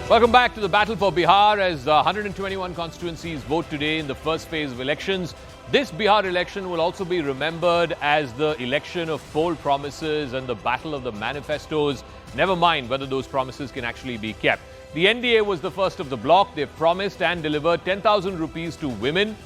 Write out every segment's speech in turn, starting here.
Welcome back to the battle for Bihar as 121 constituencies vote today in the first phase of elections. This Bihar election will also be remembered as the election of poll promises and the battle of the manifestos. Never mind whether those promises can actually be kept. The NDA was the first of the bloc. They've promised and delivered 10,000 rupees to women.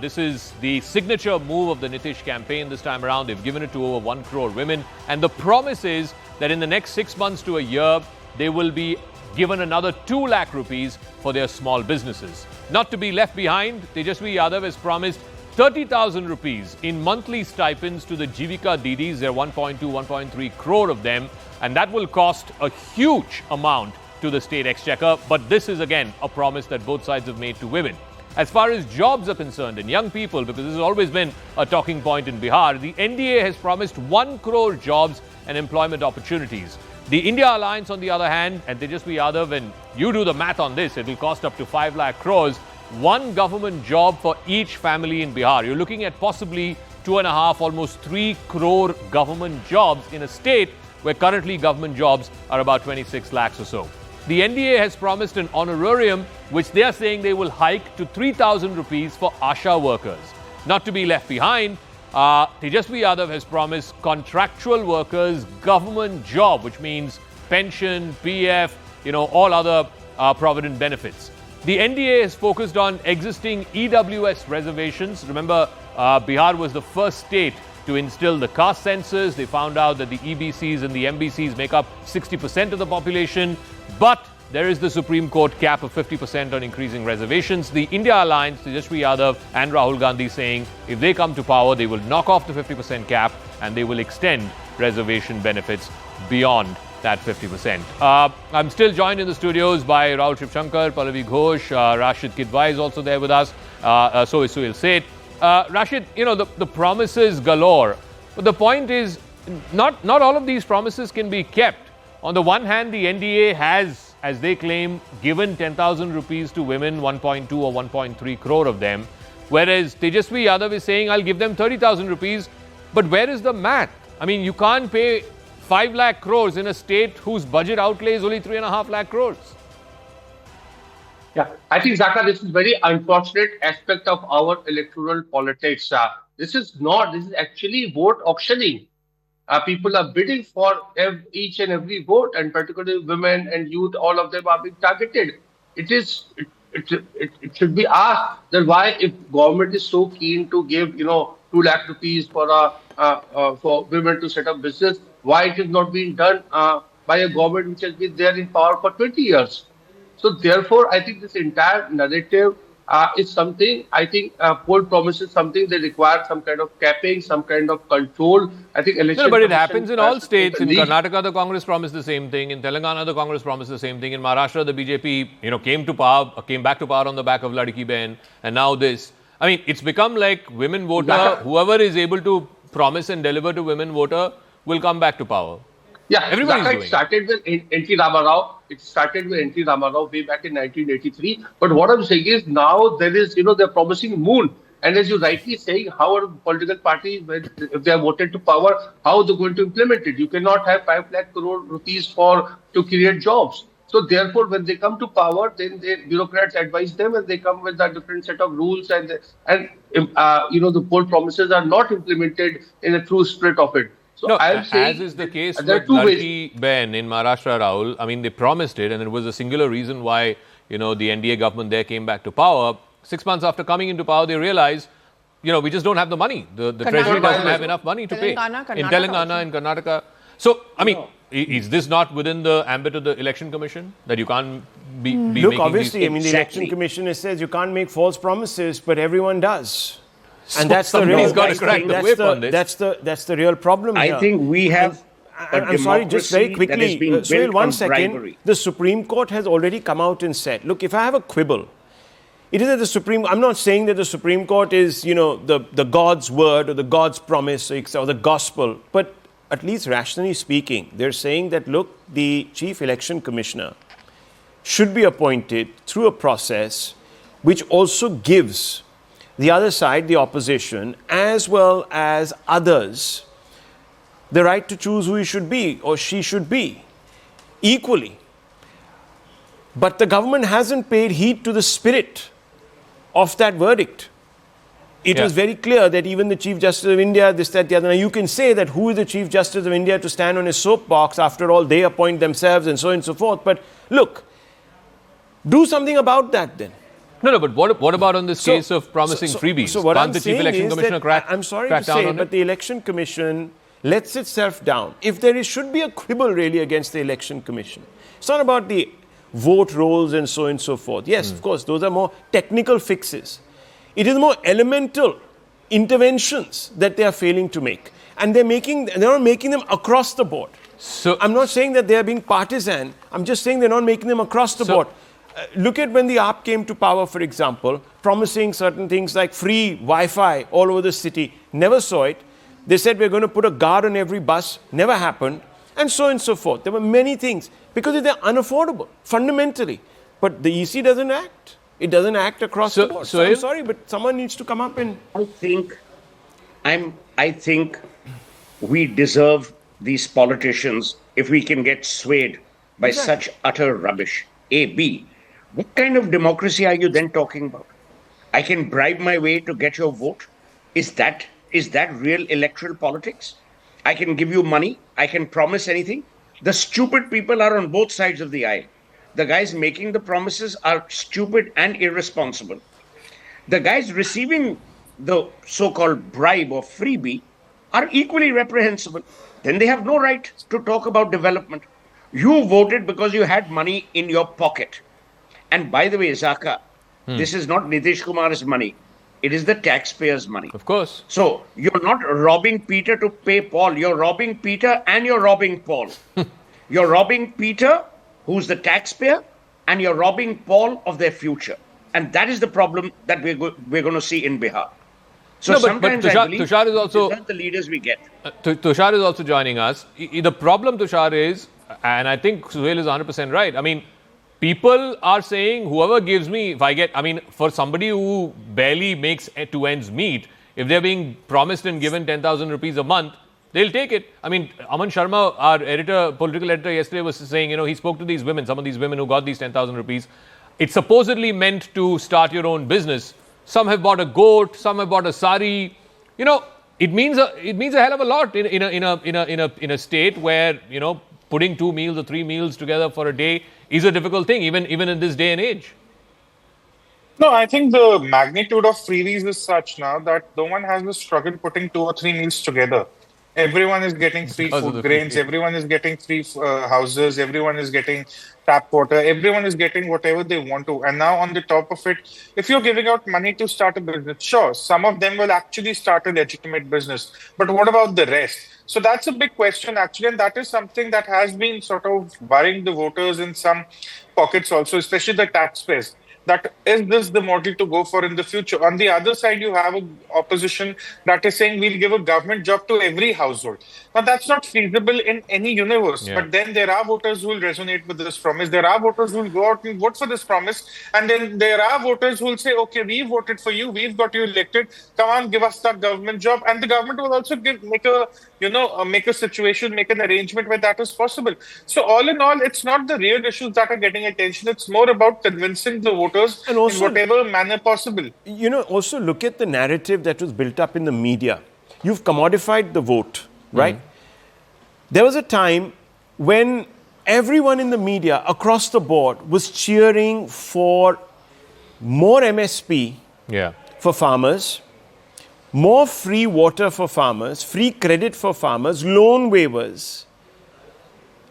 This is the signature move of the Nitish campaign this time around. They've given it to over 1 crore women. And the promise is that in the next 6 months to a year, they will be given another 2 lakh rupees for their small businesses. Not to be left behind, Tejaswi Yadav has promised 30,000 rupees in monthly stipends to the Jivika Didis. There are 1.2, 1.3 crore of them, and that will cost a huge amount to the state exchequer. But this is again a promise that both sides have made to women. As far as jobs are concerned and young people, because this has always been a talking point in Bihar, the NDA has promised 1 crore jobs and employment opportunities. The India Alliance, on the other hand, and Tejaswi Yadav, and you do the math on this, it will cost up to 5 lakh crores, 1 government job for each family in Bihar. You're looking at possibly 2.5, almost 3 crore government jobs in a state where currently government jobs are about 26 lakhs or so. The NDA has promised an honorarium, which they are saying they will hike to 3,000 rupees for ASHA workers. Not to be left behind, Tejaswi Yadav has promised contractual workers government job, which means pension, PF, all other provident benefits. The NDA has focused on existing EWS reservations. Remember, Bihar was the first state to instill the caste census. They found out that the EBCs and the MBCs make up 60% of the population. But there is the Supreme Court cap of 50% on increasing reservations. The India Alliance, Tejaswi Yadav and Rahul Gandhi saying if they come to power, they will knock off the 50% cap and they will extend reservation benefits beyond that 50%. I'm still joined in the studios by Rahul Shivshankar, Pallavi Ghosh, Rashid Kidwai is also there with us. So is Suhail Seth. Rashid, the promises galore. But the point is, not all of these promises can be kept. On the one hand, the NDA has, as they claim, given 10,000 rupees to women, 1.2 or 1.3 crore of them. Whereas Tejaswi Yadav is saying, I'll give them 30,000 rupees. But where is the math? I mean, you can't pay 5 lakh crores in a state whose budget outlay is only 3.5 lakh crores. Yeah, I think, Zaka, this is very unfortunate aspect of our electoral politics. This is actually vote auctioning. People are bidding for each and every vote, and particularly women and youth, all of them are being targeted. It should be asked that why, if government is so keen to give 2 lakh rupees for women to set up business, why it is not being done by a government which has been there in power for 20 years. So therefore, I think this entire narrative is something, I think poll promises something they require some kind of capping, some kind of control. I think election. No, but it happens in all states. In Karnataka, the Congress promised the same thing. In Telangana, the Congress promised the same thing. In Maharashtra, the BJP, came back to power on the back of Ladki Behan, and now this. I mean, it's become like women voter. Whoever is able to promise and deliver to women voter will come back to power. Yeah, it started with N.T. Ramarao. It started with N.T. Ramarao way back in 1983. But what I'm saying is now there is, they're promising moon. And as you rightly saying, how are political parties, if they are voted to power, how they're going to implement it? You cannot have 5 lakh crore rupees to create jobs. So therefore, when they come to power, then the bureaucrats advise them and they come with a different set of rules and the poll promises are not implemented in a true spirit of it. So no, as is the case with Ladki Behan in Maharashtra, Rahul. I mean, they promised it, and it was a singular reason why, the NDA government there came back to power. 6 months after coming into power, they realized, we just don't have the money. The treasury doesn't have enough money to pay. In Telangana and Karnataka. So, I mean, is this not within the ambit of the Election Commission that you can't be Look, obviously, the Election Commission says you can't make false promises, but everyone does. And that's the real that's the real problem here. I think we have. I'm sorry, just very quickly, Suhail, 1 second. Bribery. The Supreme Court has already come out and said, look, if I have a quibble, it is that the Supreme. I'm not saying that the Supreme Court is, the God's word or the God's promise or the gospel, but at least rationally speaking, they're saying that look, the Chief Election Commissioner should be appointed through a process which also gives the other side, the opposition, as well as others, the right to choose who he should be or she should be equally. But the government hasn't paid heed to the spirit of that verdict. It was very clear that even the Chief Justice of India, this, that, the other. Now, you can say that who is the Chief Justice of India to stand on his soapbox? After all, they appoint themselves and so on and so forth. But look, do something about that then. No, but what about on this case of promising freebies? So what Can't I'm the Chief Election Commissioner crack I'm sorry crack to down say, on but it? the Election Commission lets itself down. If there should be a quibble really against the Election Commission, it's not about the vote rolls and so on and so forth. Yes, of course, those are more technical fixes. It is more elemental interventions that they are failing to make. And they're not making them across the board. So I'm not saying that they are being partisan. I'm just saying they're not making them across the board. Look at when the AAP came to power, for example, promising certain things like free Wi-Fi all over the city. Never saw it. They said we're going to put a guard on every bus. Never happened. And so on and so forth. There were many things because they're unaffordable, fundamentally. But the EC doesn't act. It doesn't act across the board. So I'm sorry, but someone needs to come up and... I think we deserve these politicians if we can get swayed by such utter rubbish. A, B, what kind of democracy are you then talking about? I can bribe my way to get your vote? Is that real electoral politics? I can give you money. I can promise anything. The stupid people are on both sides of the aisle. The guys making the promises are stupid and irresponsible. The guys receiving the so-called bribe or freebie are equally reprehensible. Then they have no right to talk about development. You voted because you had money in your pocket. And by the way, Zaka, this is not Nitish Kumar's money. It is the taxpayers' money. Of course. So you're not robbing Peter to pay Paul. You're robbing Peter and you're robbing Paul. You're robbing Peter, who's the taxpayer, and you're robbing Paul of their future. And that is the problem that we're going to see in Bihar. So sometimes I believe Tushar is also the leaders we get. Tushar is also joining us. The problem, Tushar, is, and I think Suhail is 100% right. I mean, people are saying whoever gives me, for somebody who barely makes two ends meet, if they're being promised and given 10,000 rupees a month, they'll take it. I mean, Aman Sharma, our political editor yesterday was saying, he spoke to these women, some of these women who got these 10,000 rupees. It's supposedly meant to start your own business. Some have bought a goat, some have bought a sari. It means a hell of a lot in a state where, putting 2 meals or 3 meals together for a day is a difficult thing, even in this day and age. No, I think the magnitude of freebies is such now that no one has the struggle putting 2 or 3 meals together. Everyone is getting free food grains, everyone is getting free houses, everyone is getting tap water, everyone is getting whatever they want to. And now on the top of it, if you're giving out money to start a business, sure, some of them will actually start a legitimate business. But what about the rest? So that's a big question actually, and that is something that has been sort of worrying the voters in some pockets also, especially the taxpayers. That is this the model to go for in the future? On the other side, you have an opposition that is saying we'll give a government job to every household. Now, that's not feasible in any universe. Yeah. But then there are voters who will resonate with this promise. There are voters who will go out and vote for this promise. And then there are voters who will say, okay, we voted for you. We've got you elected. Come on, give us that government job. And the government will also make a situation, make an arrangement where that is possible. So all in all, it's not the real issues that are getting attention. It's more about convincing the voters and also, in whatever manner possible. Also look at the narrative that was built up in the media. You've commodified the vote, right? There was a time when everyone in the media across the board was cheering for more MSP for farmers, more free water for farmers, free credit for farmers, loan waivers.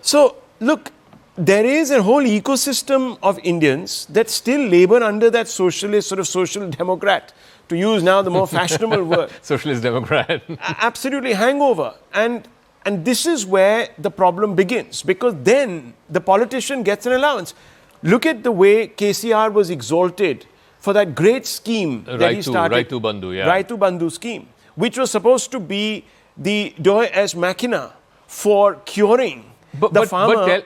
So, look, there is a whole ecosystem of Indians that still labor under that socialist, sort of social democrat, to use now the more fashionable word. Socialist democrat. Absolutely, hangover. And this is where the problem begins, because then the politician gets an allowance. Look at the way KCR was exalted for that great scheme that he started. Raitu Bandhu, Raitu Bandhu scheme, which was supposed to be the Deus Ex Machina for curing the farmer